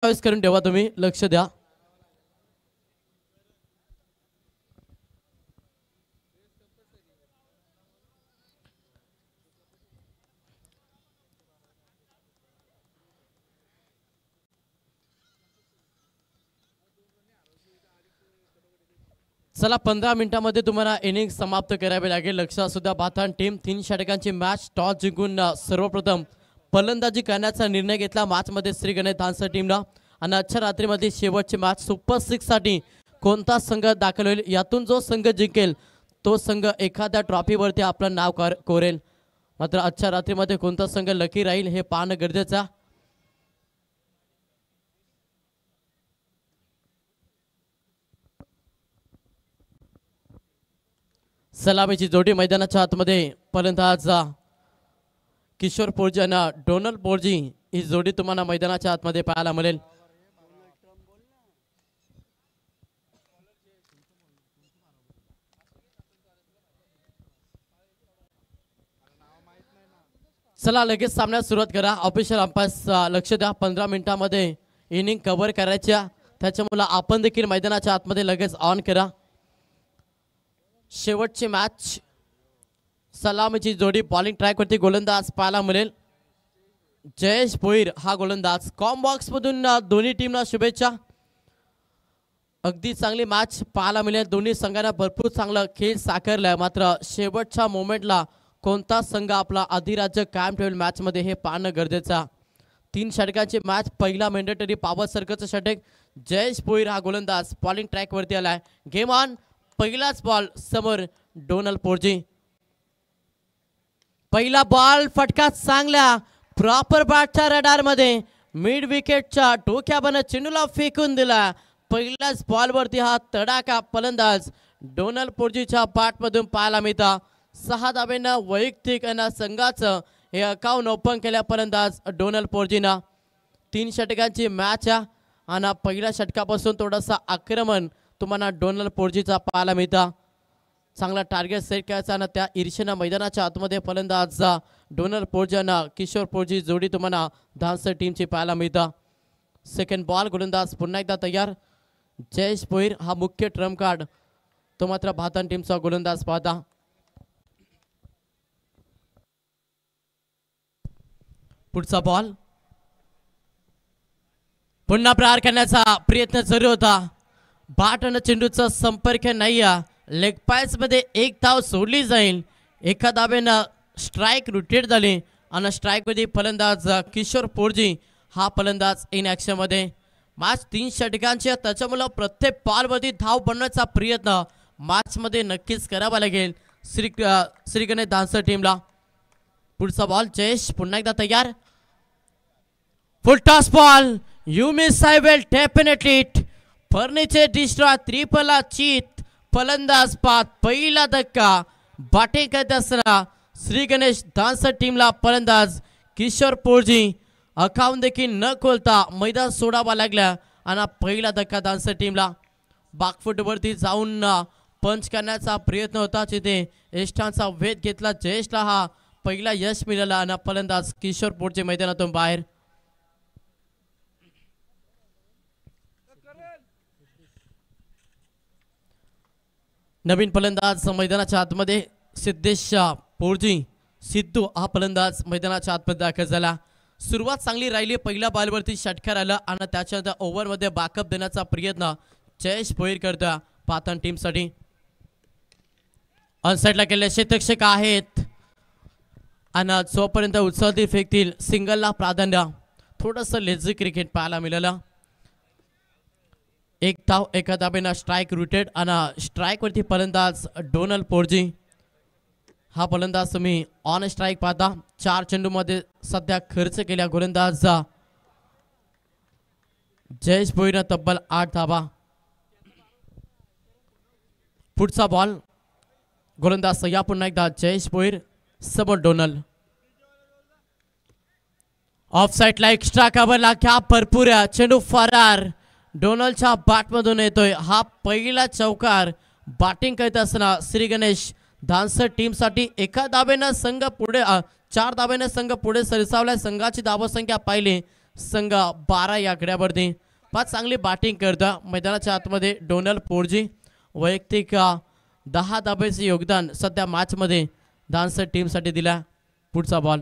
Choice करून ठेवा, तुम्ही लक्ष द्या. चला 15 मिनिटांमध्ये तुम्हाला इनिंग समाप्त करावी लागेल. लक्षात सुद्धा भातान टीम 3 षटकांची मॅच टॉस जिंकून सर्वप्रथम फलंदाजी करण्याचा निर्णय घेतला मॅचमध्ये श्री गणेश धानसर टीमला. आणि आजच्या रात्रीमध्ये शेवटची मॅच सुपर 6 साठी कोणता संघ दाखल होईल, यातून जो संघ जिंकेल तो संघ एखाद्या ट्रॉफीवरती आपलं नाव कोरेल. मात्र आजच्या रात्रीमध्ये कोणता संघ लकी राहील हे पाहणं गरजेचं आहे. सलामीची जोडी मैदानाच्या आतमध्ये फलंदाज किशोर पोर्जी आणि डोनाल्ड पोर्जी ही जोडी तुम्हाला मैदानाच्या आतमध्ये पाहायला मिळेल. चला लगेच सामन्यात सुरुवात करा. ऑफिशियल अंपायर्स लक्ष द्या, 15 मिनिटांमध्ये इनिंग कव्हर करायच्या, त्याच्यामुळे आपण देखील मैदानाच्या आतमध्ये लगेच ऑन करा. शेवटची मॅच सलामीची जोडी बॉलिंग ट्रॅकवरती गोलंदाज पाहायला मिळेल. जयेश भोईर हा गोलंदाज. कॉम बॉक्स मधून दोन्ही टीमला शुभेच्छा. अगदी चांगली मॅच पाहायला मिळेल. दोन्ही संघांना भरपूर चांगला खेळ साकारलाय. मात्र शेवटच्या मोमेंटला कोणता संघ आपला अधिराज्य कायम ठेवेल मॅच मध्ये हे पाहणं गरजेचं. 3 षटकांची मॅच. पहिला मेंडेटरी पॉवर सर्कलचं षटक. जयेश भोईर हा गोलंदाज बॉलिंग ट्रॅकवरती आलाय. Game on. पहिलाच बॉल समोर डोनाल्ड पोर्जी. पहिला बॉल फटका चांगला प्रॉपर बॅटच्या रडार मध्ये मिड विकेटच्या डोक्याबन चेंडूला फेकून दिला. पहिल्याच बॉलवरती हा तडाखा फलंदाज डोनाल्ड पोर्जीच्या बॅट मधून पाहायला मिळता. 6 धाब्यांना वैयक्तिक आणि संघाचं हे अकाउंट ओपन केल्या फलंदाज डोनाल्ड पोर्जीना. 3 षटकांची मॅच आणि पहिल्या षटकापासून थोडासा आक्रमण तुम्हाला डोनाल्ड पोर्जीचा पाहायला मिळता. चांगला टार्गेट सेट करायचा आणि त्या ईर्षेनं मैदानाच्या आतमध्ये फलंदाज डोनाल्ड पोर्जी आणि किशोर पोर्जी जोडी तुम्हाला धानसर टीमची पाहायला मिळता. Second ball. गोलंदाज पुन्हा एकदा तयार. जयेश भोईर हा मुख्य ट्रम्प कार्ड, तो मात्र भातान टीमचा गोलंदाज पाहता. पुढचा बॉल. पुन्हा प्रहार करण्याचा प्रयत्न सुरू होता. बॅट आणि चेंडूचा संपर्क नाही. लेग पायस मध्ये एक धाव सोडली जाईल. एका धावेनं स्ट्राइक रोटेट झाली आणि स्ट्राइक मध्ये फलंदाज किशोर पोर्जी हा फलंदाज इन ऍक्शन मध्ये. मॅच 3 षटकांची, त्याच्यामुळे प्रत्येक बॉलमध्ये धाव बनवण्याचा प्रयत्न मॅच मध्ये नक्कीच करावा लागेल श्री गणेश धानसर टीमला. पुढचा बॉल. जयेश पुन्हा एकदा तयार. Full toss ball. You miss I will definitely it. Furniture destroy त्रिपला चित. फलंदाज पात. पहिला धक्का बॅटिंग करत असताना श्री गणेश धानसर टीमला फलंदाज किशोर पोर्जी अकाउंट देखील न खोलता मैदान सोडावा लागला आणि पहिला धक्का धानसर टीमला. बॅकफूट वरती जाऊन पंच करण्याचा प्रयत्न होता, तिथे यष्टांचा वेध घेतला. जयेशला हा पहिला यश मिळाला आणि फलंदाज किशोर पोर्जी मैदानातून बाहेर. नवीन फलंदाज मैदानाच्या आतमध्ये सिद्धेश पोर्जी. सिद्धू हा फलंदाज मैदानाच्या आतमध्ये दाखल झाला. सुरुवात चांगली राहिली. पहिल्या बॉलवरती षटकार आला आणि त्याच्यानंतर ओव्हरमध्ये बॅकअप देण्याचा प्रयत्न जयेश भोईर करतोय पातन टीमसाठी. ऑनसाइडला केलेले क्षेत्ररक्षक आहेत आणि जोपर्यंत उत्साही फेकतील सिंगलला प्राधान्य. थोडंसं लेझी क्रिकेट पाहायला मिळालं. एक धाव एका धाब्यानं स्ट्राइक रुटेड आणि स्ट्राइक वरती फलंदाज डोनाल्ड पोर्जी हा फलंदाज तुम्ही ऑन स्ट्राइक पाहता. 4 चेंडू मध्ये सध्या खर्च केल्या गोलंदाज जयेश भोईर तब्बल 8 धाबा. पुढचा बॉल. गोलंदाज या पुन्हा एकदा जयेश भोईर समोर डोनाल्ड. ऑफ साइडला एक्स्ट्रा कव्हरला क्या भरपूर चेंडू फरार. डोनाल्डच्या बॅटमधून येतोय. हा पहिला चौकार बॅटिंग करत असताना श्री गणेश धानसर टीमसाठी एका धाब्यानं संघ पुढे 4 धाब्यानं संघ पुढे सरसावलाय. संघाची धावसंख्या पाहिली संघ 12 या आकड्यावरती. पाच चांगली बॅटिंग करता मैदानाच्या आतमध्ये डोनाल्ड पोर्जी. वैयक्तिक 10 धाब्याचे योगदान सध्या मॅचमध्ये डान्सर टीमसाठी दिला. पुढचा बॉल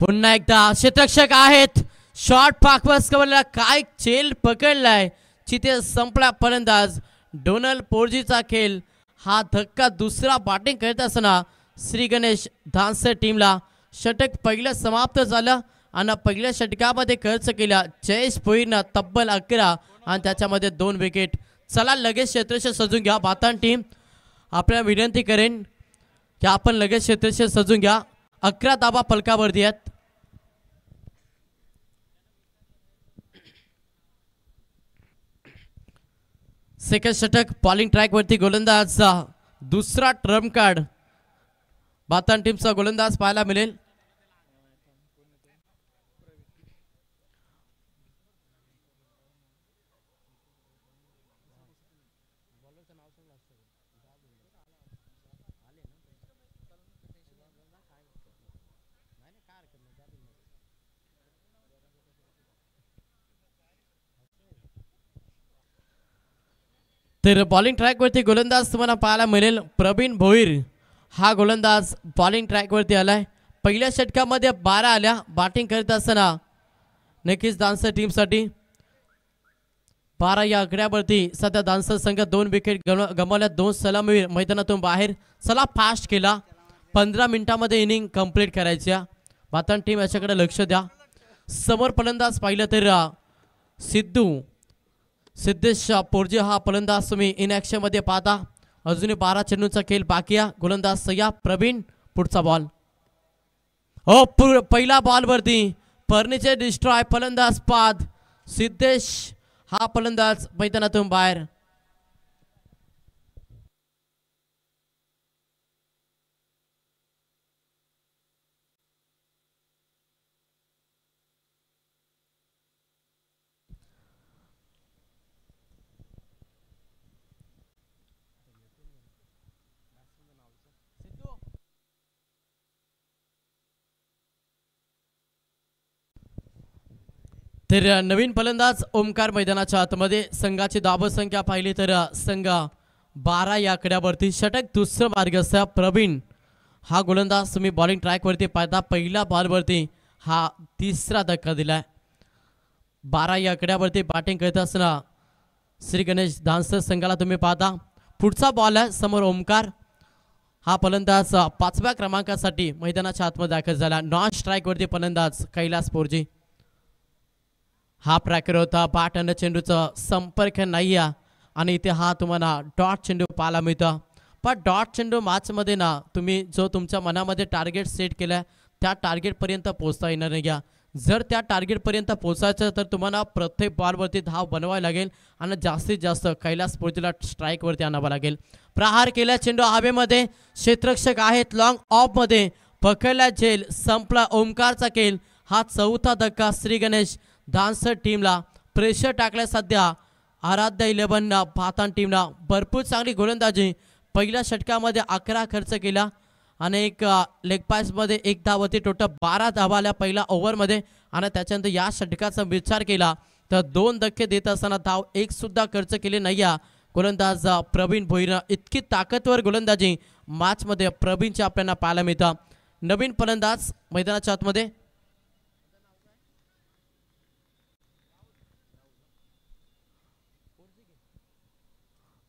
पुन्हा एकदा क्षेत्ररक्षक आहेत. शॉट पाकवास कवरला काय चेल पकडलाय. चिते संपला फलंदाज डोनाल्ड पोर्जीचा खेळ. हा धक्का दुसरा बॅटिंग करत असताना श्री गणेश डान्सर टीमला षटक पहिलं समाप्त झालं आणि पहिल्या षटकामध्ये खर्च केला जयेश भोईरनं तब्बल 11 आणि त्याच्यामध्ये 2 विकेट. चला लगेच क्षेत्ररक्षक सजून घ्या. बातान टीम आपल्याला विनंती करेन की आपण लगेच क्षेत्ररक्षक सजून घ्या. 11 धाबा फलकावरती आहेत. सेकंड षटक बॉलिंग ट्रॅक वरती गोलंदाजचा दुसरा ट्रम्प कार्ड बातान टीमचा गोलंदाज पाहायला मिळेल. तर बॉलिंग ट्रॅक वरती गोलंदाज तुम्हाला पाहायला मिळेल प्रवीण भोईर. हा गोलंदाज बॉलिंग ट्रॅक वरती आलाय. पहिल्या षटकामध्ये 12 आल्या बॅटिंग करत असताना नक्कीच डान्सर टीमसाठी 12 या आकड्यावरती सध्या डान्सर संघ 2 विकेट गमावल्या. 2 सलामीवीर मैदानातून बाहेर. चला फास्ट केला. 15 मिनिटांमध्ये इनिंग कंप्लीट करायची. बातान टीम याच्याकडे लक्ष द्या. समोर फलंदाज पाहिलं तर सिद्धेश पोर्जे हा फलंदाज तुम्ही इन ॲक्शन मध्ये पाहता. अजूनही 12 चेंडूंचा खेळ बाकी आहे. गोलंदाज सय्या प्रवीण. पुढचा बॉल पहिला बॉल वरती फर्निचर डिस्ट्रॉय फलंदाज पाद. सिद्धेश हा फलंदाज मैदानातून बाहेर. तर नवीन फलंदाज ओमकार मैदानाच्या आतमध्ये. संघाची धावसंख्या पाहिली तर संघ 12 या आकड्यावरती. षटक दुसरं मार्गस्थ प्रवीण हा गोलंदाज तुम्ही बॉलिंग ट्रॅक वरती पाहता. पहिल्या बॉलवरती हा तिसरा धक्का दिलाय. 12 या आकड्यावरती बॅटिंग करत असताना श्री गणेश डान्सर संघाला तुम्ही पाहता. पुढचा बॉल आहे समोर ओमकार. हा फलंदाज 5व्या क्रमांकासाठी मैदानाच्या आतमध्ये दाखल झाला. नॉन स्ट्राईक वरती फलंदाज कैलास पोर्जी. हा प्रकार होता. बॅट आणि चेंडूचा संपर्क नाही आहे आणि इथे हा तुम्हाला डॉट चेंडू पाहायला मिळतो. पण डॉट चेंडू मॅचमध्ये ना तुम्ही जो तुमच्या मनामध्ये टार्गेट सेट केलाय त्या टार्गेटपर्यंत पोहोचता येणार नाही. जर त्या टार्गेटपर्यंत पोहोचायचं तर तुम्हाला प्रत्येक बॉलवरती धाव बनवायला लागेल आणि जास्तीत जास्त कैलास पोर्जीला स्ट्राईकवरती आणावं लागेल. प्रहार केला चेंडू हवेमध्ये. क्षेत्ररक्षक आहेत लॉंग ऑफमध्ये. पकडला झेल. संपला ओमकारचा खेळ. हा चौथा धक्का श्री गणेश डान्सर टीमला प्रेशर टाकल्या. सध्या आराध्य 11 बातान टीमला भरपूर चांगली गोलंदाजी. पहिल्या षटकामध्ये 11 खर्च केला आणि एक लेग पासमध्ये 1 धावती. टोटल 12 धावा आल्या पहिल्या ओव्हरमध्ये आणि त्याच्यानंतर या षटकाचा विचार केला तर 2 धक्के देत असताना धाव 1 सुद्धा खर्च केले नाही. गोलंदाज प्रवीण भोईर. इतकी ताकदवर गोलंदाजी मॅचमध्ये प्रवीणची आपल्याला पाहायला मिळतं. नवीन फलंदाज मैदानाच्या आतमध्ये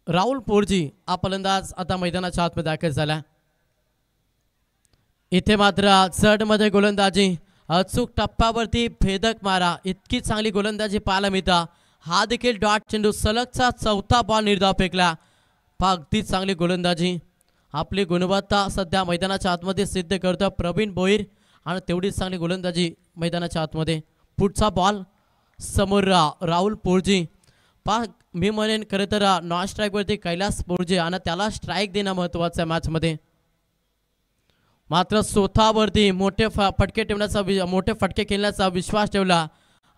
राहुल पोर्जी हा फलंदाज आता मैदानाच्या आतमध्ये दाखल झाला. इथे मात्र चढमध्ये गोलंदाजी. अचूक टप्प्यावरती भेदक मारा. इतकी चांगली गोलंदाजी पाहायला मिळतं. हा देखील डॉट चेंडू. सलगचा चौथा बॉल निर्धाव फेकला. अगदी चांगली गोलंदाजी. आपली गुणवत्ता सध्या मैदानाच्या आतमध्ये सिद्ध करतो प्रवीण भोईर आणि तेवढीच चांगली गोलंदाजी मैदानाच्या आतमध्ये. पुढचा बॉल समोर राहुल पोर्जी. मी म्हणेन खरं तर नॉन स्ट्राईकवरती कैलास पोर्जे आणि त्याला स्ट्राईक देणं महत्त्वाचं आहे मॅचमध्ये. मात्र स्वतःवरती मोठे फटके खेळण्याचा विश्वास ठेवला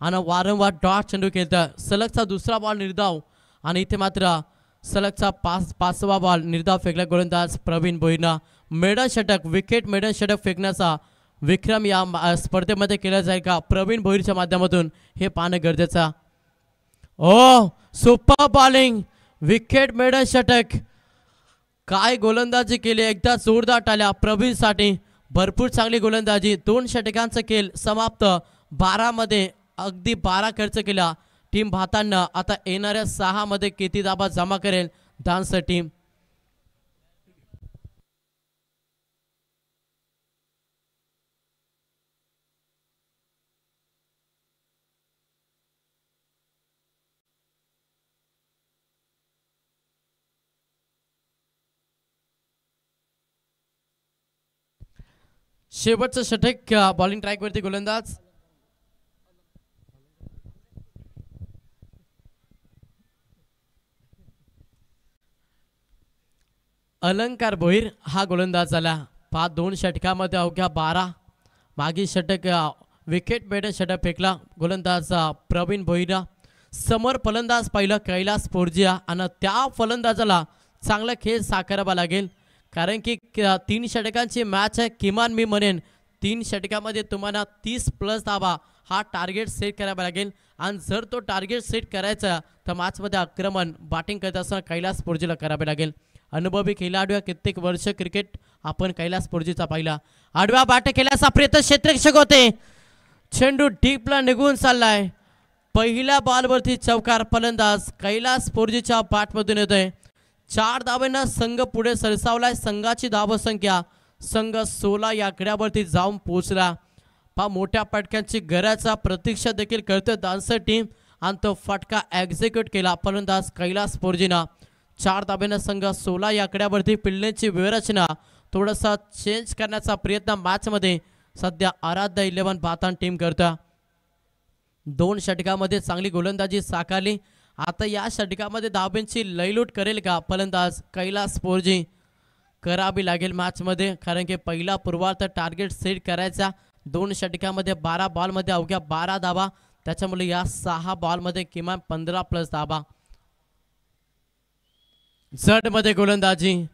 आणि वारंवार डॉट चेंडू खेळतं. सलगचा दुसरा बॉल निर्धाव आणि इथे मात्र सलगचा 5वा बॉल निर्धाव फेकला गोलंदाज प्रवीण भोईरनं. मेडन षटक विकेट मेडन षटक फेकण्याचा विक्रम या स्पर्धेमध्ये केला जाईल का प्रवीण भोईरच्या माध्यमातून हे पाहणं गरजेचं. ओ सुपर बॉलिंग, विकेट मिळणं षटक, काय गोलंदाजी केली, एकदा जोरदार टाळ्या प्रवीणसाठी. भरपूर चांगली गोलंदाजी, 2 षटकांचा खेळ समाप्त. 12 मध्ये अगदी 12 खर्च केला टीम भारतानं. आता येणाऱ्या 6 मध्ये किती धावा जमा करेल डान्सर टीम. शेवटचं षटक बॉलिंग ट्रॅकवरती गोलंदाज अलंकार भोईर हा गोलंदाज झाला. 2 षटकामध्ये अवघ्या 12. मागील षटक विकेट मिळणं षटक फेकला गोलंदाज प्रवीण भोईर. समोर फलंदाज पाहिलं कैलास पोर्जिया आणि त्या फलंदाजाला चांगला खेळ साकारावा लागेल, कारण की 3 षटकांची मॅच आहे. किमान मी म्हणेन 3 षटकामध्ये तुम्हाला 30+ धावा हा टार्गेट सेट करावा लागेल. आणि जर तो टार्गेट सेट करायचा तर मॅचमध्ये आक्रमण बॅटिंग करत असताना कैलास पोर्जीला करावे लागेल. अनुभवी खेळाडू, कित्येक वर्ष क्रिकेट आपण कैलास पोर्जीचा पाहिला. आडव्या बॅट केल्याचा प्रयत्न क्षेत्ररक्षक होते, चेंडू डीपला निघून चाललाय. पहिल्या बॉलवरती चौकार, फलंदाज कैलास पोर्जीच्या बॅटमधून येतोय. 4 धावांना संघ पुढे सरसावलाय. संघाची धावसंख्या संघ 16 या आकड्यावरती जाऊन पोहोचला. मोठ्या फटक्यांची गरजचा प्रतीक्षा देखील करतोय डान्सर टीम आणि तो फटका एक्झिक्यूट केला फलंदाज कैलास पोर्जीना. 4 धावांना संघ 16 या आकड्यावरती. पिल्लेची व्यवस्था थोडासा चेंज करण्याचा प्रयत्न मॅचमध्ये सध्या आराध्य 11 भारत टीम करता. 2 षटकामध्ये चांगली गोलंदाजी साकारली. आता या षटकामध्ये धावांची लयलूट करेल का फलंदाज कैलास पोर्जी. करावी लागेल मॅचमध्ये, कारण की पहिला पूर्वार्ध टार्गेट सेट करायचा. 2 षटकामध्ये 12 बॉलमध्ये अवघ्या 12 धावा, त्याच्यामुळे या 6 बॉलमध्ये किमान 15+ धावा. जडमध्ये गोलंदाजी,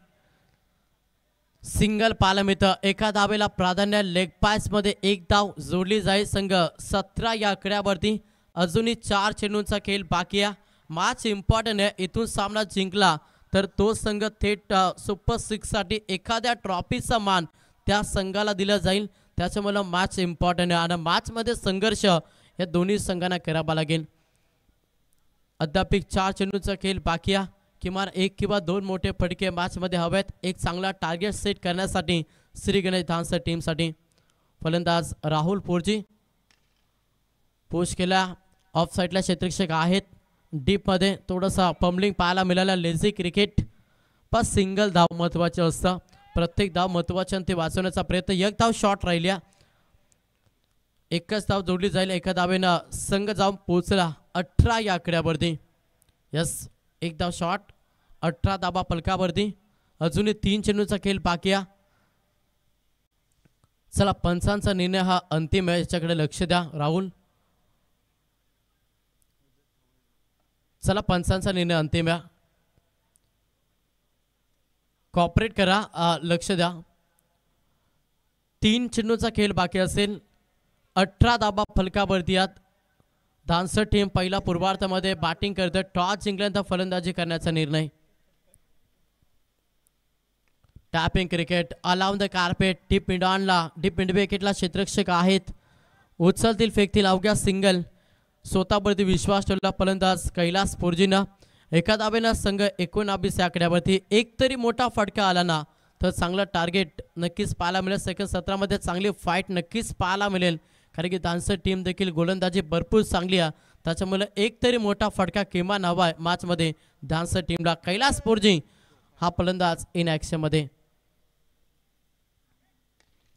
सिंगल पालमित, एका धावेला प्राधान्य. लेग पास मध्ये 1 धाव जोडली जाईल. संघ 17 या आकड्यावरती. अजूनही 4 चेंडूंचा खेळ बाकी आहे. मॅच इम्पॉर्टंट आहे. इथून सामना जिंकला तर तो संघ थेट सुपर 6 साठी एखाद्या ट्रॉफीचा मान त्या संघाला दिला जाईल. त्याच्यामुळे मॅच इम्पॉर्टंट आहे आणि मॅचमध्ये संघर्ष या दोन्ही संघांना करावा लागेल. अद्याप 4 चेंडूंचा खेळ बाकी आहे. किमान 1 किंवा 2 मोठे फटके मॅचमध्ये हवेत एक चांगला टार्गेट सेट करण्यासाठी श्री गणेश डान्सर टीमसाठी. फलंदाज राहुल पोर्जी पुश केला. ऑफ साईडला क्षेत्ररक्षक आहेत. डीपमध्ये थोडंसं पम्बलिंग पाहायला मिळालं. लेझी क्रिकेट पण सिंगल धाव महत्त्वाचे असतं. प्रत्येक धाव महत्त्वाचे आणि ते वाचवण्याचा प्रयत्न. 1 धाव शॉर्ट राहिल्या. 1च धाव जोडली जाईल. एका धावेनं संघ जाऊन पोहोचला 18 या आकड्यावरती. यस, 1 धाव शॉर्ट, 18 धावा फलकावरती. अजूनही 3 चेंडूचा खेळ बाकी आहे. चला, पंचांचा निर्णय हा अंतिम आहे, याच्याकडे लक्ष द्या राहुल. चला, पंचांचा निर्णय अंतिम आहे, कॉपरेट करा, लक्ष द्या. 3 चेंडूचा खेळ बाकी असेल. 18 धावा फलकावरती आहेत. डान्सर टीम पहिला पूर्वार्धामध्ये बॅटिंग करते. टॉस जिंकल्यानंतर फलंदाजी करण्याचा निर्णय. Tapping cricket, along the carpet. Deep मिडऑनला, डीप मिड विकेटला क्षेत्ररक्षक आहेत. उचलतील फेकतील अवघ्या सिंगल. स्वतःवरती विश्वास ठेवला फलंदाज कैलास पोर्जीनं. एका धावेनं संघ 19 आकड्यावरती. एक तरी मोठा फटका आला ना तर चांगलं टार्गेट नक्कीच पाहायला मिळेल. सेकंड 17 मध्ये चांगली फाईट नक्कीच पाहायला मिळेल, कारण की डान्सर टीम देखील गोलंदाजी भरपूर चांगली आहे. त्याच्यामुळे एक तरी मोठा फटका किमान हवा आहे मॅचमध्ये डान्सर टीमला. कैलास पोर्जी हा फलंदाज इन ॲक्शन मध्ये.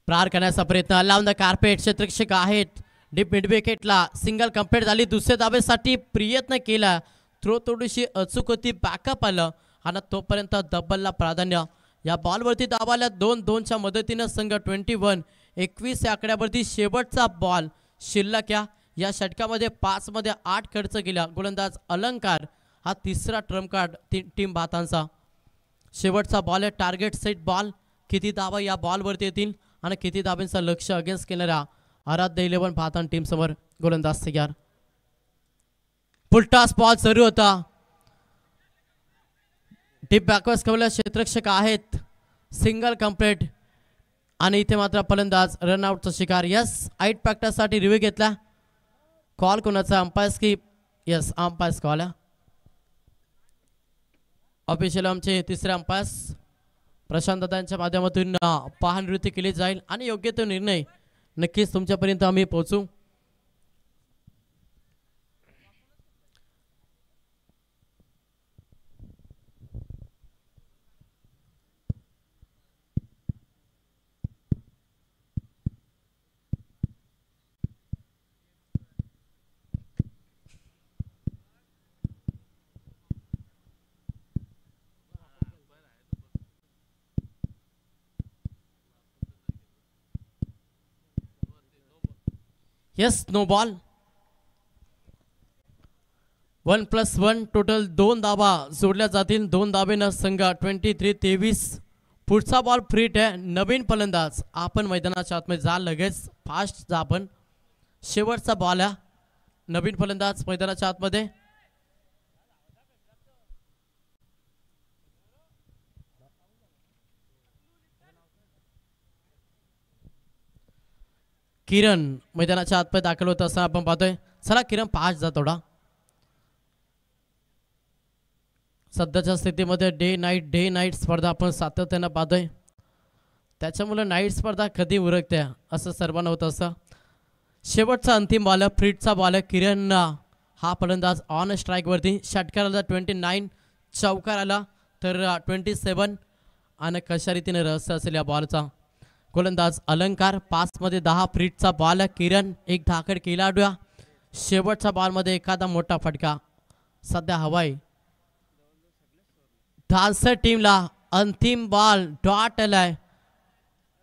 प्रार करण्याचा प्रयत्न. लावून द कार्पेट, क्षेत्ररक्षक आहेत. डीप मिड विकेटला सिंगल कंप्लीट झाली. दुसऱ्या धावेसाठी प्रयत्न केला. थ्रो थोडीशी अचूक होती. बॅकअप आलं आणि तोपर्यंत डबलला प्राधान्य. या बॉलवरती धावाला 2-2च्या मदतीनं संघ 21 या आकड्यावरती. शेवटचा बॉल शिल्लक या षटकामध्ये 5 मध्ये 8 खर्च केला. गोलंदाज अलंकार हा तिसरा ट्रम्प कार्ड टीम भारतांचा. शेवटचा बॉल आहे, टार्गेट सेट बॉल. किती धावा या बॉलवरती येतील आणि किती धाब्यांचं लक्ष अगेन्स्ट केणाऱ्या आराध्य 11 भातान टीम समोर गोलंदाज तयार. फुलटॉस बॉल सुरू होता. डीप बॅकवर्ड्स कवल्या क्षेत्ररक्षक आहेत. सिंगल कंप्लीट आणि इथे मात्र फलंदाज रनआउटचा शिकार. यस, आईट प्रॅक्टिससाठी रिव्ह्यू घेतला. कॉल कोणाचा? अंपायर्स की? Yes, umpires call. ऑफिशियल आमचे तिसरे अंपायर्स प्रशांत दादांच्या माध्यमातून पाहणीवृत्ती केली जाईल आणि योग्य तो निर्णय नक्कीच तुमच्यापर्यंत आम्ही पोहोचू. Yes, no ball. 1+1 टोटल 2 धाबा जोडल्या जातील. 2 धाबेनं संघ 23-23. पुढचा बॉल फ्रीट आहे. नवीन फलंदाज आपण मैदानाच्या आतमध्ये जा, लगेच फास्ट जा. आपण शेवटचा बॉल आहे. नवीन फलंदाज मैदानाच्या आतमध्ये. किरण मैदानाच्या आतमध्ये दाखल होत असताना आपण पाहतोय. चला किरण, पाच जा थोडा. सध्याच्या स्थितीमध्ये डे नाईट स्पर्धा आपण सातत्यानं पाहतोय. त्याच्यामुळे नाईट स्पर्धा कधी उरकते असं सर्वांना होत असतं. शेवटचा अंतिम बॉल, फ्रीटचा बॉल. किरण हा फलंदाज ऑन स्ट्राईकवरती. षटकाराला 29, चौकाराला तर 27. आणि कशा रीतीने रहस्य असेल या बॉलचा. गोलंदाज अलंकार. 5 मध्ये 10. फ्रीटचा बॉल. किरण एक धाकड खेळाडू. शेवटच्या बॉलमध्ये एखादा मोठा फटका सध्या हवाय. डान्सर टीमला अंतिम बॉल डॉट आलाय.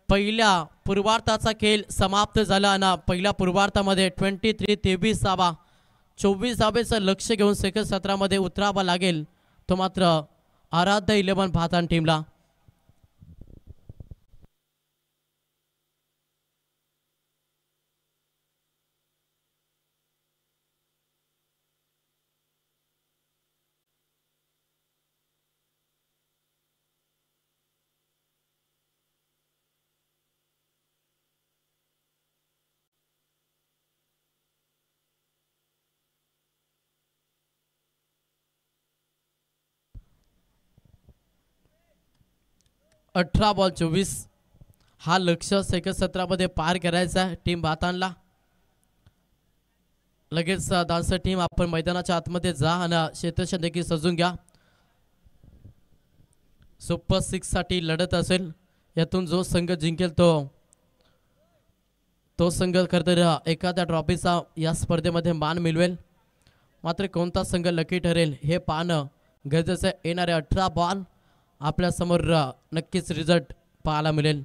पहिल्या पूर्वार्धाचा खेळ समाप्त झाला आणि पहिल्या पूर्वार्धामध्ये 23-23 धावा, 24 धाबेचं लक्ष घेऊन सेकंड सत्रामध्ये उतरावा लागेल. तो मात्र आराध्य 11 भातान टीमला. अठरा बॉल 24 हा लक्ष सेकंड सत्रामध्ये पार करायचा टीम भातानला. लगेच डान्सर टीम आपण मैदानाच्या आतमध्ये जा आणि क्षेत्ररक्षण देखील सजून घ्या. सुपर 6 साठी लढत असेल. यातून जो संघ जिंकेल तो संघ खरंतर एखाद्या ट्रॉफीचा या स्पर्धेमध्ये मान मिळवेल. मात्र कोणता संघ लकी ठरेल हे पाहणं गरजेचं आहे. येणारे 18 बॉल आपल्या समोर नक्कीच रिझल्ट पाहायला मिळेल.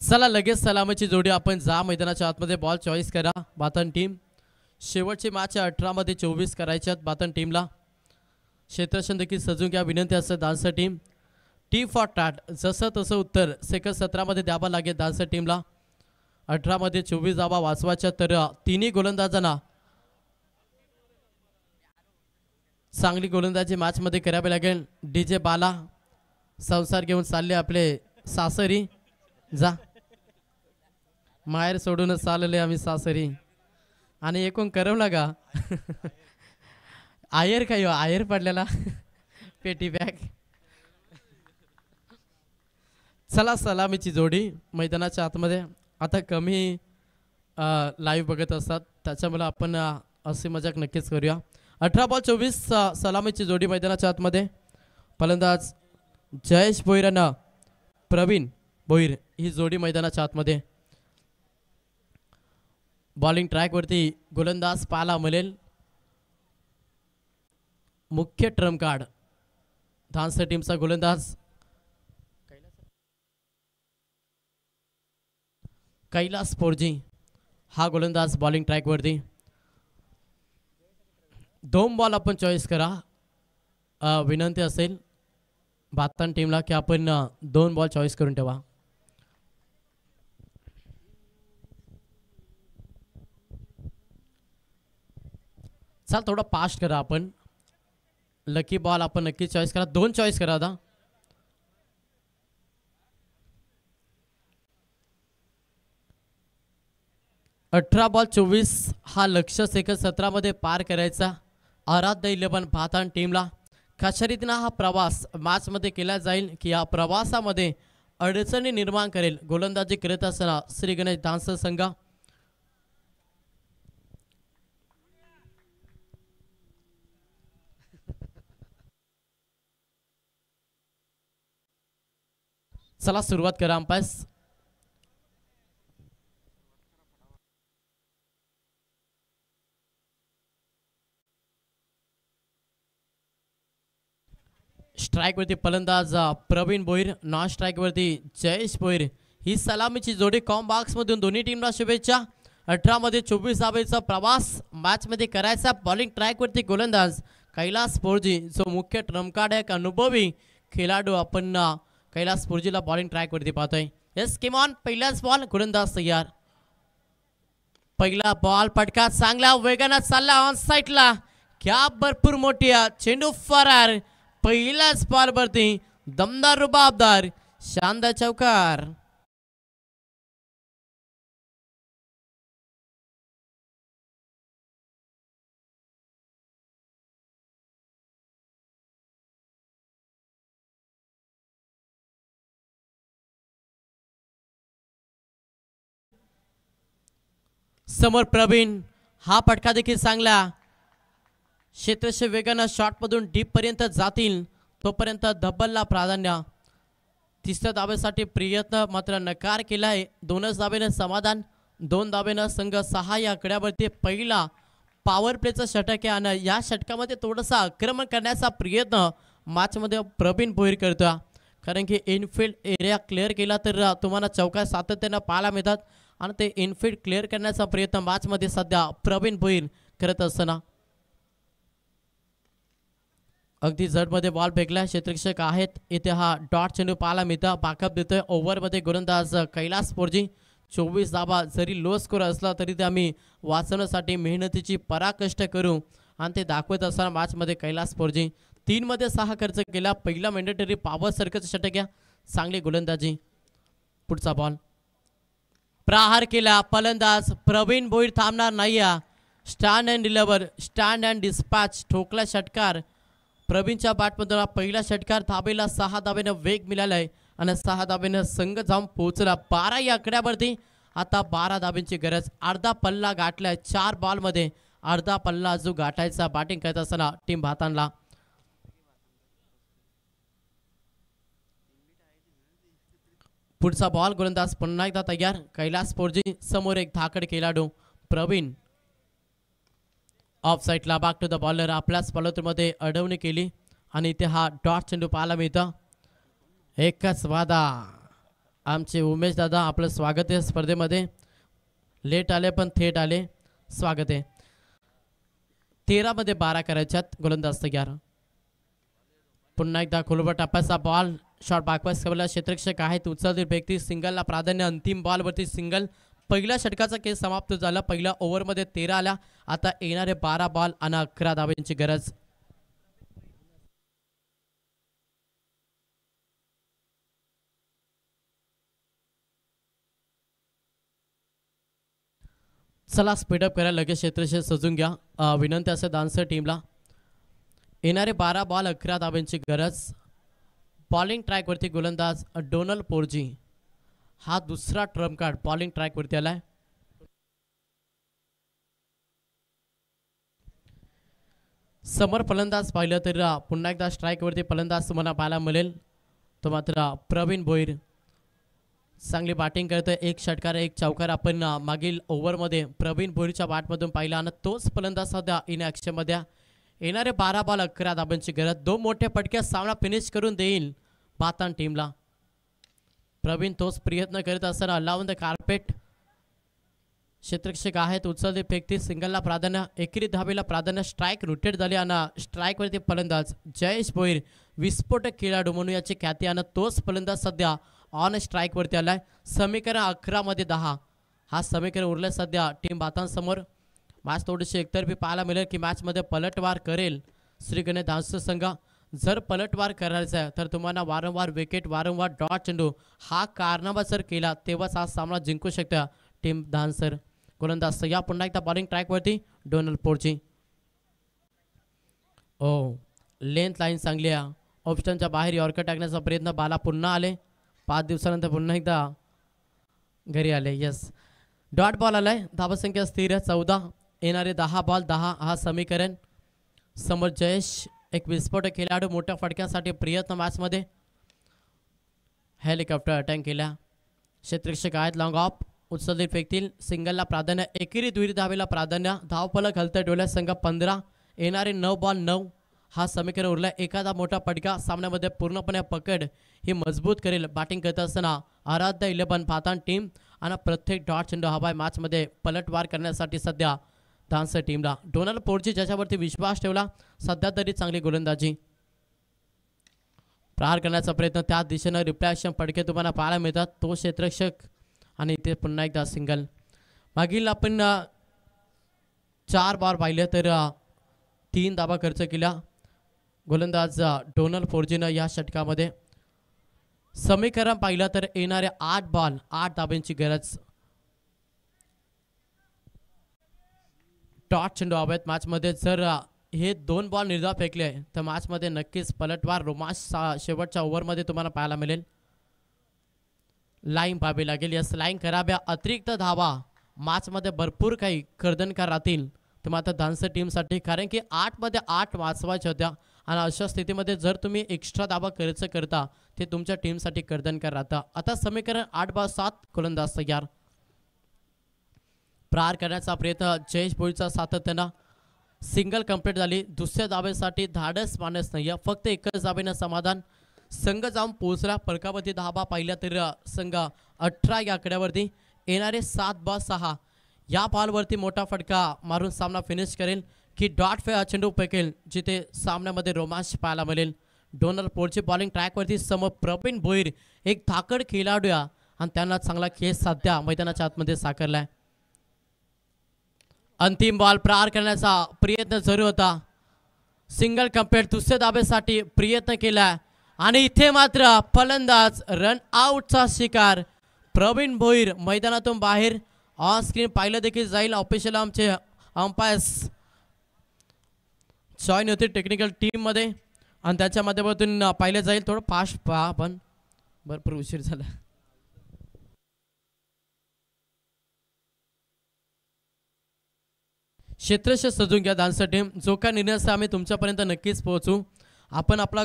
चला लगेच सलामीची जोडी आपण जा मैदानाच्या आतमध्ये. बॉल चॉईस करा भातन टीम. शेवटची मॅच 18 मध्ये 24 करायच्यात भातन टीमला. क्षेत्ररक्षण देखील सजून घ्या विनंती असते dancer team. T for tat जसं तसं उत्तर सेकंड 17 मध्ये द्यावं लागेल डान्सर टीमला. 18 मध्ये 24 धावा वाचवायच्या तर तिन्ही गोलंदाजांना चांगली गोलंदाजी मॅच मध्ये करावी लागेल. डीजे बाला संसार घेऊन चालले आपले सासरी. जा माहेर सोडूनच चालले आम्ही सासरी. आणि एकूण करवला का आयर काय आयर पडलेला पेटी बॅग. चला सलामीची जोडी मैदानाच्या आतमध्ये. आता कमी लाईव्ह बघत असतात त्याच्यामुळे आपण अशी मजाक नक्कीच करूया. 18 बॉल 24 सलामीची जोडी मैदानाच्या आतमध्ये. फलंदाज जयेश भोईर आणि प्रवीण भोईर ही जोडी मैदानाच्या आतमध्ये. बॉलिंग ट्रॅकवरती गोलंदाज पाहायला मिळेल. मुख्य ट्रम्प कार्ड धानसर टीमचा गोलंदाज कैलास पोरजी हा गोलंदाज बॉलिंग ट्रॅकवरती. 2 बॉल आपण चॉईस करा. विनंती असेल बातन टीमला की आपण 2 बॉल चॉईस करून ठेवा. चल थोडं फास्ट करा. आपण लकी बॉल आपण नक्की चॉईस करा. 2 चॉईस करा आता. अठरा बॉल 24 हा लक्ष्य सेकंद 17 मध्ये पार करायचा आराध्य 11 भातान टीमला. कशा रीतीनं हा प्रवास मॅच मध्ये केला जाईल की या प्रवासामध्ये अडचणी निर्माण करेल गोलंदाजी करत असताना श्री गणेश धानसर संघ. चला सुरुवात करा अंपायर्स. स्ट्राइक वरती फलंदाज प्रवीण भोईर, नॉन स्ट्राइक वरती जयेश भोईर. ही सलामीची जोडी कॉम बॉक्स मधून दोन्ही टीमला शुभेच्छा. 18 मध्ये 24 धावेचा प्रवास मॅच मध्ये करायचा. बॉलिंग ट्रॅक वरती गोलंदाज कैलास पोरजी जो मुख्य ट्रम्प कार्ड एक अनुभवी खेळाडू आपण कैलास पोरजीला बॉलिंग ट्रॅक वरती पाहतोय. येस किमान पहिलाच बॉल गोलंदाज तयार. पहिला बॉल पटका चांगला वेगाने चालला ऑन साइडला. क्या भरपूर मोठी चेंडू फरार. पहिल्याच बॉल वरती दमदार रुबाबदार शानदार चौकार. समोर प्रवीण हा पटका देखील चांगला. क्षेत्रक्षे वेगानं शॉट मधून डीप पर्यंत जातील तोपर्यंत धब्बलला प्राधान्य. तिसऱ्या धावेसाठी प्रयत्न मात्र नकार केलाय. 2च धावेनं समाधान. 2 धावेनं संघ 6 या आकड्यावरती पहिला पॉवर प्लेचा षटक आहे आणि या षटकामध्ये थोडासा आक्रमण करण्याचा प्रयत्न मॅच मध्ये प्रवीण भोईर करतो. कारण की इनफिल्ड एरिया क्लिअर केला तर तुम्हाला चौका सातत्यानं पाहायला मिळतात आणि ते इनफिल्ड क्लिअर करण्याचा प्रयत्न मॅच मध्ये सध्या प्रवीण भोईर करत असताना अगदी जडमध्ये बॉल फेकला. क्षेत्ररक्षक आहेत इथे. हा डॉट चेंडू पाहायला मिळतं. बॅकअप देतोय. ओव्हरमध्ये गोलंदाज कैलास पोरजी. 24 धावा जरी लो स्कोर असला तरी ते आम्ही वाचवण्यासाठी मेहनतीची पराकष्ट करू आणि ते दाखवत असताना मॅचमध्ये कैलास पोरजी 3 मध्ये 6 खर्च केला. पहिला मॅन्डेटरी पॉवर सर्कलचं षटक घ्या. चांगली गोलंदाजी. पुढचा बॉल प्रहार केला. फलंदाज प्रवीण भोईर थांबणार नाही. Stand and deliver stand and dispatch ठोकला षटकार. प्रवीणच्या बॅटमधून पहिला षटकार. धाबेला 6 धावेनं वेग मिळालाय आणि 6 धावेनं संघ जाऊन पोहोचला 12 या आकड्यावरती. आता 12 धाब्यांची गरज. अर्धा पल्ला गाठलाय 4 बॉलमध्ये. अर्धा पल्ला जो गाठायचा बॅटिंग करत असताना टीम भातांना. पुढचा बॉल गोलंदाज पुन्हा एकदा तयार. कैलास पोरजी समोर एक धाकड खेळाडू प्रवीण. ऑफ साईडला बॅक टू द बॉलर. आपल्याच बॉलरमध्ये अडवणी केली आणि इथे हा डॉट चेंडू पाहायला मिळतं. एकच वादा. आमचे उमेश दादा आपलं स्वागत आहे स्पर्धेमध्ये. लेट आले पण थेट आले. स्वागत आहे. 13 मध्ये 12 करायच्यात. गोलंदाज तयार. पुन्हा एकदा खोलवर टप्प्याचा बॉल. शॉट बॅकवर्ड कव्हरला क्षेत्ररक्षक आहेत. उचलतील व्यक्ती सिंगलला प्राधान्य. अंतिम बॉलवरती सिंगल. पहिल्या षटकाचा केस समाप्त झाला. पहिल्या ओव्हरमध्ये 13 आल्या. आता येणारे 12 बॉल आणि 11 धावांची गरज. चला स्पीडअप करा. लगेच क्षेत्रक्षक सजून घ्या. विनंती असेल डान्सर टीमला. येणारे 12 बॉल 11 धावांची गरज. बॉलिंग ट्रॅकवरती गोलंदाज डोनल पोरजी. हा दुसरा ट्रम्प कार्ड बॉलिंग ट्रॅकवरती आलाय. समोर फलंदाज पाहिलं तर पुन्हा एकदा स्ट्राईकवरती फलंदाज तुम्हाला पाहायला मिळेल. तो मात्र प्रवीण भोईर. चांगली बॅटिंग करतोय. एक षटकार एक चौकार आपण मागील ओव्हरमध्ये प्रवीण भोईरच्या बॅटमधून पाहिला आणि तोच फलंदाज सध्या इन ॲक्शनमध्ये. येणारे 12 बॉल 11 धाबांची गरज. 2 मोठे फटके सामना फिनिश करून देईल पातान टीमला. प्रवीण तोच प्रयत्न करत असताना लावून द कार्पेट. क्षेत्ररक्षक आहेत उचलते फेकती सिंगलला प्राधान्य. एकेरी धावेला प्राधान्य. स्ट्राईक रोटेट झाली आणि स्ट्राईकवरती फलंदाज जयेश भोईर विस्फोटक खेळाडू म्हणून याची ख्याती आणि तोच फलंदाज सध्या ऑन स्ट्राईकवरती आलाय. समीकरण 11 मध्ये 10 हा समीकरण उरलं सध्या टीम बातांसमोर. मॅच थोडीशी एकतर्फी पाहायला मिळेल की मॅचमध्ये पलटवार करेल श्री गणेश धानसर संघ. जर पलटवार करायचा आहे तर तुम्हाला वारंवार विकेट वारंवार डॉट चेंडू हा कारनामा जर केला तेव्हाच हा सामना जिंकू शकता टीम धानसर. गोलंदाज सय्या पुन्हा एकदा बॉलिंग ट्रॅकवरती डोनाल्ड पोर्ची. ओ लेंथ लाईन चांगली आहे. ऑप्शनच्या बाहेर यॉर्कर टाकण्याचा प्रयत्न. बाला पुन्हा आले 5 दिवसानंतर पुन्हा एकदा घरी आले. यस डॉट बॉल आलाय. धावसंख्या स्थिर आहे 14. येणारे 10 बॉल 10 हा समीकरण. समोर जयेश एक विस्फोटक खेळाडू मोठ्या फटक्यांसाठी प्रयत्न मॅचमध्ये. हेलिकॉप्टर अटॅक केल्या. क्षेत्ररक्षक आहेत लॉंग ऑफ उचलतील फेकतील. सिंगलला प्राधान्य. एकेरी दुहेरी धावेला प्राधान्य. धावफलक हलतंय डोळ्या संघ 15. येणारे 9 बॉल 9 हा समीकरण उरला. एखादा मोठा फटका सामन्यामध्ये पूर्णपणे पकड ही मजबूत करेल. बॅटिंग करत असताना आराध्य 11 पातान टीम आणि प्रत्येक डॉट चेंडू हवाय मॅचमध्ये पलटवार करण्यासाठी सध्या धानसर टीमला. डोनाल्ड पोर्ची ज्याच्यावरती विश्वास ठेवला सध्या तरी चांगली गोलंदाजी. प्रहार करण्याचा प्रयत्न त्या दिशेनं रिफ्लॅक्शन फटके तुम्हाला पाहायला मिळतात. तो क्षेत्ररक्षक आणि इथे पुन्हा एकदा सिंगल. मागील आपण 4 बॉल पाहिले तर 3 धाबा खर्च केला गोलंदाज डोनाल्ड पोर्जीनं या षटकामध्ये. समीकरण पाहिलं तर येणारे 8 बॉल 8 धाब्यांची गरज. डॉट चेंडू हवेत मॅचमध्ये. जर हे 2 बॉल निर्धाव फेकले तर मॅचमध्ये नक्कीच पलटवार रोमांच शेवटच्या ओव्हरमध्ये तुम्हाला पाहायला मिळेल. लाईन पाहावी लागेल. यस लाईन कराव्या. अतिरिक्त धावा मॅचमध्ये भरपूर काही कर्दनकार राहतील तर मात्र धानसर टीमसाठी. कारण की 8 मध्ये 8 वाचवायच्या होत्या आणि अशा स्थितीमध्ये जर तुम्ही एक्स्ट्रा धावा खर्च करता ते तुमच्या टीमसाठी कर्दनकार राहता. आता समीकरण 8 बॉल 7 गोलंदाज तयार. प्रहार करण्याचा प्रयत्न जयेश भोईरचा सातत्यानं. सिंगल कंप्लीट झाली. दुसऱ्या धावेसाठी धाडस मानस नाही आहे. फक्त एकच धावेनं समाधान. संघ जाऊन पोहोचला. फलकावरती धाबा पाहिल्या तर संघ 18 या आकड्यावरती. येणारे 7 बॉल 6 या बॉलवरती मोठा फटका मारून सामना फिनिश करेल की डॉट चेंडू फेकेल जिथे सामन्यामध्ये रोमांच पाहायला मिळेल. डोनाल्ड पोर्ची बॉलिंग ट्रॅकवरती. समोर प्रवीण भोईर एक धाकड खेळाडू आणि त्यांना चांगला खेळ साध्या मैदानाच्या आतमध्ये साकारलाय. अंतिम बॉल प्रहार करण्याचा प्रयत्न जरूर होता. Single complete. दुसऱ्या धाब्यासाठी प्रयत्न केला आणि इथे मात्र फलंदाज रन आउटचा शिकार. प्रवीण भोईर मैदानातून बाहेर. ऑन स्क्रीन पाहिलं देखील जाईल. ऑफिशियल आमचे अंपायर्स जॉईन होते टेक्निकल टीममध्ये आणि त्याच्या माध्यमातून पाहिलं जाईल. थोडं फास्ट पहा पण भरपूर उशीर झाला. क्षेत्ररक्षक सजून घ्या धानसर टीम. जो काय निर्णय असतो आम्ही तुमच्यापर्यंत नक्कीच पोहोचू. आपण आपला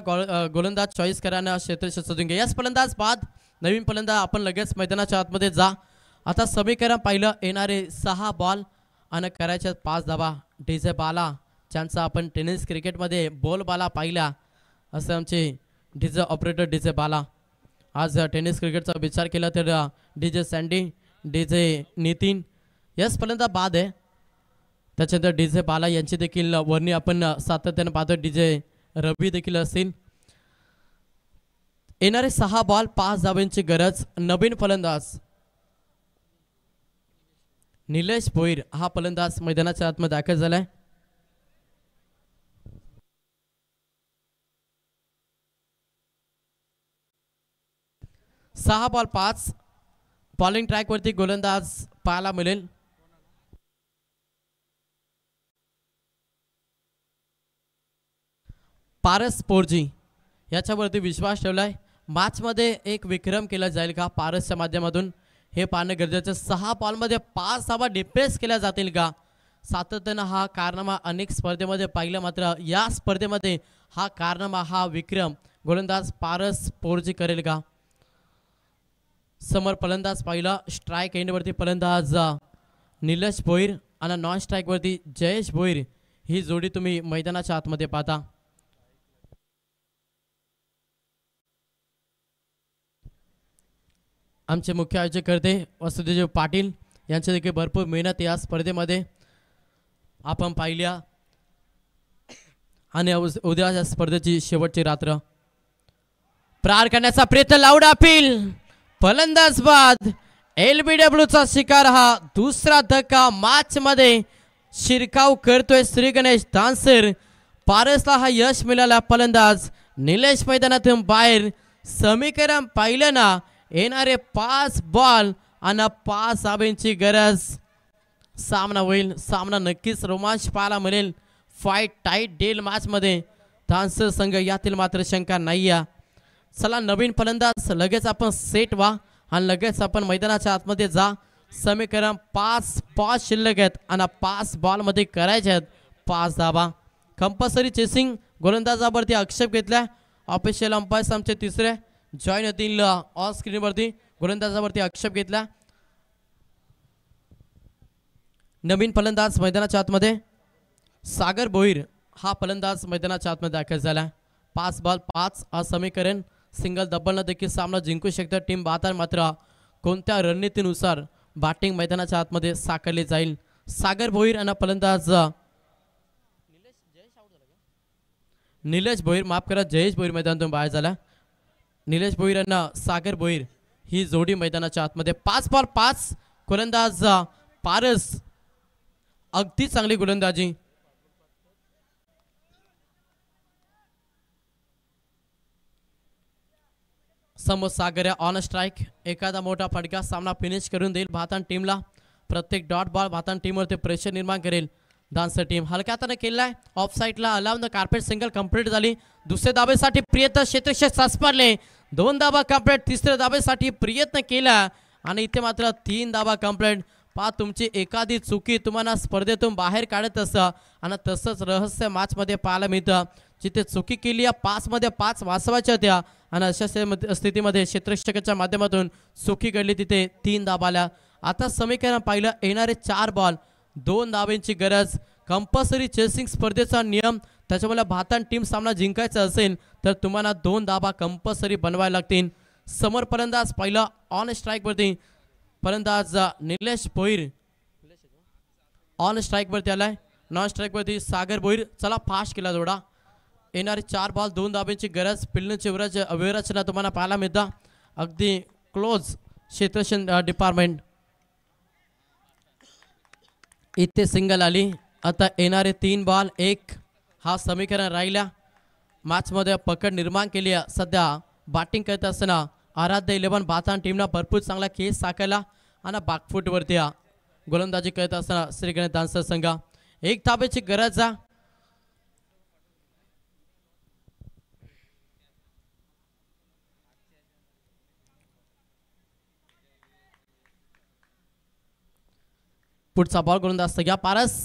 गोलंदाज चॉईस करायला क्षेत्ररक्षक सजून घ्या. याच फलंदाज बाद नवीन फलंदाज आपण लगेच मैदानाच्या आतमध्ये जा. आता समीकरण पाहिलं. येणारे 6 बॉल आणि करायच्या 5 धावा. डीजे बाला ज्यांचा आपण टेनिस क्रिकेटमध्ये बॉल बाला पाहिला असं आमचे डीजे ऑपरेटर डीजे बाला. आज टेनिस क्रिकेटचा विचार केला तर DJ sandy DJ Nitin yes फलंदाज बाद आहे. त्याच्यानंतर डीजे बाला यांची देखील वर्णी आपण सातत्याने पाहतो. डीजे रवी देखील असतील. येणारे 6 बॉल 5 धाब्यांची गरज. नवीन फलंदाज निलेश भोईर हा फलंदाज मैदानाच्या आतमध्ये दाखल झालाय. सहा बॉल 5 बॉलिंग ट्रॅकवरती गोलंदाज पाहायला मिळेल. पारस पोर्जी याच्यावरती विश्वास ठेवलाय. मॅचमध्ये एक विक्रम केला जाईल का पारसच्या माध्यमातून हे पाहणं गरजेचं. 6 बॉलमध्ये 5 धावा डिप्रेस केल्या जातील का. सातत्यानं हा कारनामा अनेक स्पर्धेमध्ये पाहिलं मात्र या स्पर्धेमध्ये हा कारनामा हा विक्रम गोलंदाज पारस पोर्जी करेल का. समोर फलंदाज पाहिला स्ट्राईक एंडवरती फलंदाज निलेश भोईर आणि नॉन स्ट्राईकवरती जयेश भोईर ही जोडी तुम्ही मैदानाच्या आतमध्ये पाहता. आमचे मुख्य आयोजक करते वसुदेव पाटील यांचे देखील भरपूर मेहनत या स्पर्धेमध्ये आपण पाहिल्या आणि उद्या या स्पर्धेची शेवटची रात्र प्रार करण्याचा प्रयत्न लाऊड अपील फलंदाज बाद LBWचा शिकार हा दुसरा धक्का मॅच मध्ये शिरकाव करतोय श्री गणेश दानसर. पारसला हा यश मिळाला. फलंदाज निलेश मैदानातून बाहेर. समीकरण पाहिलं ना येणारे 5 बॉल आणि 5 धाब्यांची गरज. सामना होईल. सामना नक्कीच रोमांच पाहायला मिळेल. फाईट टाईट डेल मॅच मध्ये दानसर संघ यातील मात्र शंका नाही आहे. चला नवीन फलंदाज लगेच आपण सेट व्हा आणि लगेच आपण मैदानाच्या आतमध्ये जा. समीकरण 5 शिल्लक आहेत आणि 5 बॉल मध्ये करायचे आहेत 5 धाबा. कंपल्सरी चेसिंग गोलंदाजावरती आक्षेप घेतला. ऑफिशियल अंपायर्स आमचे तिसरे जॉईन होतील ऑन स्क्रीनवरती. गोलंदाजावरती आक्षेप घेतला. नवीन फलंदाज मैदानाच्या आतमध्ये सागर भोईर हा फलंदाज मैदानाच्या आतमध्ये दाखल झाला. 5 बॉल 5 समीकरण सिंगल डबलनं देखील सामना जिंकू शकतं टीम बातार. मात्र कोणत्या रणनीतीनुसार बॅटिंग मैदानाच्या आतमध्ये साकारली जाईल. सागर भोईर आणि फलंदाज निलेश भोईर माफ करा जयेश भोईर मैदानातून बाहेर झाला. निलेश भोईर आणि सागर भोईर ही जोडी मैदानाच्या आतमध्ये. 5 बॉल 5 गोलंदाज पारस अगदी चांगली गोलंदाजी. समोर सागऱ्या ऑन स्ट्राईक. एखादा मोठा फटका सामना फिनिश करून देईल भातान टीमला. प्रत्येक डॉट बॉल भातान टीमवरती प्रेशर निर्माण करेल. डान्सर टीम हलक्या हाताने केलाय. ऑफ साईडला alone the carpet single complete झाली. दुसऱ्या धाबेसाठी प्रयत्न क्षेत्ररक्षक सासपारले. 2 धाबा कंप्लीट. तिसऱ्या धाबेसाठी प्रयत्न केला आणि इथे मात्र 3 धाबा कंप्लीट. पहा तुमची एखादी चुकी तुम्हाला स्पर्धेतून बाहेर काढत असतं आणि तसंच रहस्य मॅच मध्ये पाहायला मिळतं. जिथे चुकी केली या 5 मध्ये 5 वाचवायच्या होत्या आणि अशा स्थितीमध्ये क्षेत्ररक्षकाच्या माध्यमातून चुकी घडली तिथे 3 धाबाला. आता समीकरण पाहिलं येणारे 4 बॉल 2 धाब्यांची गरज. कंपल्सरी चेसिंग स्पर्धेचा नियम. त्याच्यामुळे भातान टीम सामना जिंकायचा असेल तर तुम्हाला 2 धाबा कंपल्सरी बनवायला लागतील. समोर फलंदाज पाहिलं ऑन स्ट्राईकवरती फलंदाज निलेश भोईर ऑन स्ट्राईकवरती आलाय. नॉन स्ट्राईकवरती सागर भोईर. चला फास्ट केला जोडा. येणारे 4 बॉल 2 धाब्यांची गरज. फिल्डची व्यवरचना तुम्हाला पाहायला मिळतं. अगदी क्लोज क्षेत्ररक्षण डिपार्टमेंट. इथे सिंगल आली. आता येणारे 3 बॉल 1 हा समीकरण राहिल्या. मॅचमध्ये पकड निर्माण केली. सध्या बॅटिंग करत असताना आराध्य 11 भातान टीमला भरपूर चांगला खेळ साकारला आणि बॅकफूटवरती गोलंदाजी करत असताना श्री गणेश दानसर संघ 1 धाब्याची गरज आहे. पुढचा बॉल गोलंदाज सगळ्या पारस.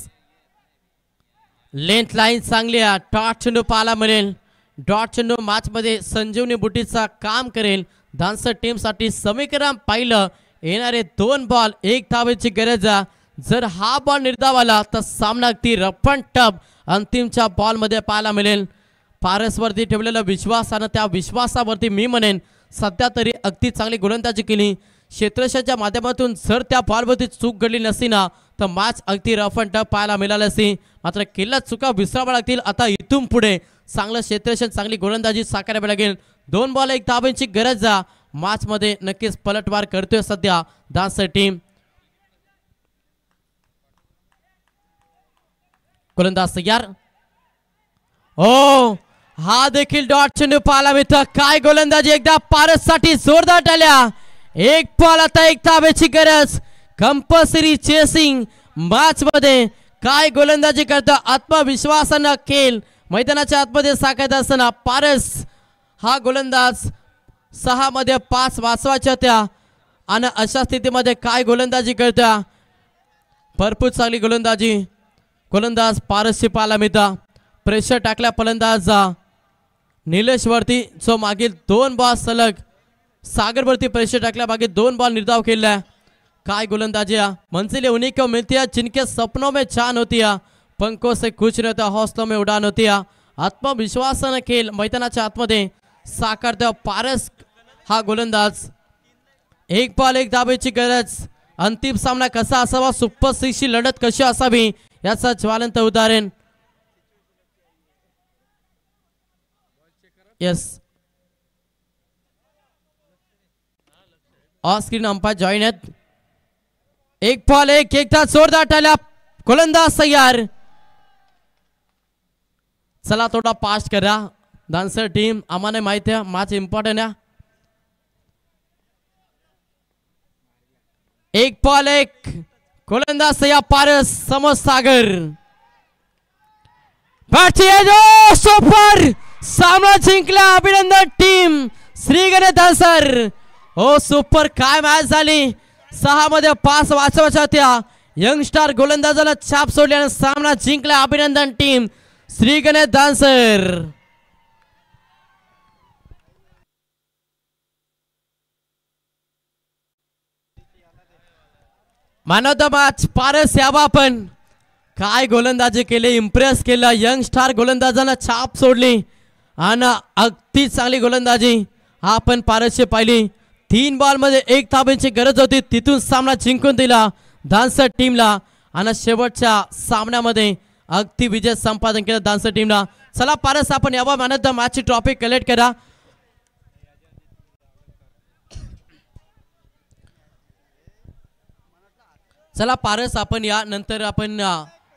लेंथ लाईन चांगली आहे. डॉट चेंडू पाहायला मिळेल. डॉट चेंडू मॅच मध्ये संजीवनी बुटीचा काम करेल. डान्सर टीम साठी समीकरण पाहिलं येणारे 2 बॉल 1 धावेची गरज आहे. जर हा बॉल निर्धाव आला तर सामना अगदी रफ अँड टफ अंतिमच्या बॉल मध्ये पाहायला मिळेल. पारसवरती ठेवलेला विश्वास आणि त्या विश्वासावरती मी म्हणेन सध्या तरी अगदी चांगली गोलंदाजी केली. क्षेत्ररक्षकाच्या माध्यमातून जर त्या बॉलवरती चूक घडली नसती ना तर मॅच अगदी रफ अँड टफ पाहायला मिळाली असती. मात्र केल्या चुका विसराव्या लागतील. आता इथून पुढे चांगलं क्षेत्ररक्षण चांगली गोलंदाजी साकारावी लागेल. 2 बॉल 1 धाब्यांची गरज आहे. मॅच मध्ये नक्कीच पलटवार करतोय सध्या डान्सर टीम. गोलंदाज तयार. ओ हा देखील डॉट चेंडू पाहायला मिळतं. काय गोलंदाजी एकदा पारस साठी जोरदार टाळ्या. 1 बॉल आता 1 धाब्याची गरज. कंपल्सरी चेसिंग मॅच मध्ये काय गोलंदाजी करता आत्मविश्वासानं खेळ मैदानाच्या आतमध्ये साकारत असताना पारस हा गोलंदाज 6 मध्ये 5 वाचवायच्या होत्या आणि अशा स्थितीमध्ये काय गोलंदाजी करता. भरपूर चांगली गोलंदाजी गोलंदाज पारसची पाहायला मिळतं. प्रेशर टाकल्या फलंदाज निलेश वरती जो मागील 2 बॉल सलग सागरवरती प्रेशर टाकल्या, बाकी 2 बॉल निर्धाव केला. काय गोलंदाजी मंजिलें उन्हीं को मिलती है जिनके सपनों में चांद होती है, पंखों से कुछ नहीं होता, हौसलों में उड़ान होती है. आत्मविश्वासाने खेळ मैदानाच्या आतमध्ये साकारतो पारस हा गोलंदाज. 1 बॉल 1 धावेची गरज. अंतिम सामना कसा असावा, सुपर सिक्सची लढत कशी असावी याचा ज्वलंत उदाहरण. Yes, of screen umpire join आहेत. 1 बॉल 1 एकदा जोरदार टाळ्या. गोलंदाज तयार. चला थोडा फास्ट करा डान्सर टीम, आम्हाला माहिती आहे मॅच इम्पॉर्टंट आहे. 1 बॉल 1 गोलंदाज तयार. पारस समोसागर सुपर सामना जिंकला. अभिनंदन टीम श्री गणेश डान्सर. हो सुपर, काय मॅच झाली. 6 मध्ये 5 वाचवायच्या होत्या. यंगस्टार गोलंदाजाला छाप सोडली आणि सामना जिंकला. अभिनंदन team Shri Ganesh dancer. Man of the match Paras यावा. पण काय गोलंदाजी केली, इम्प्रेस केलं. यंगस्टार गोलंदाजाला छाप सोडली आणि अगदी चांगली गोलंदाजी आपण पारसची पाहिली. 3 बॉल मध्ये 1 धावेची गरज होती, तिथून सामना जिंकून दिला डान्सर टीमला आणि शेवटच्या सामन्यामध्ये अगदी विजय संपादन केलं डान्सर टीमला. चला पारस आपण यावा. मॅन ऑफ द मॅचची ट्रॉफी कलेक्ट करा. चला पारस आपण या, नंतर आपण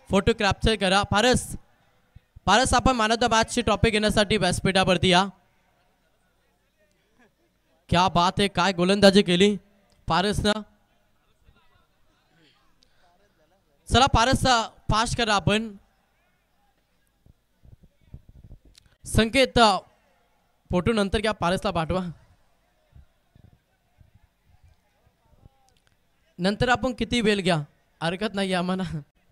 फोटो कॅप्चर करा. पारस आपण मॅन ऑफ द मॅचची ट्रॉफी घेण्यासाठी व्यासपीठावरती या. क्या बात आहे, काय गोलंदाजी केली पारसनं. चला पारस पास करा आपण. संकेत फोटो नंतर घ्या, पारसला पाठवा. नंतर आपण किती वेळ घ्या, हरकत नाही आम्हाला.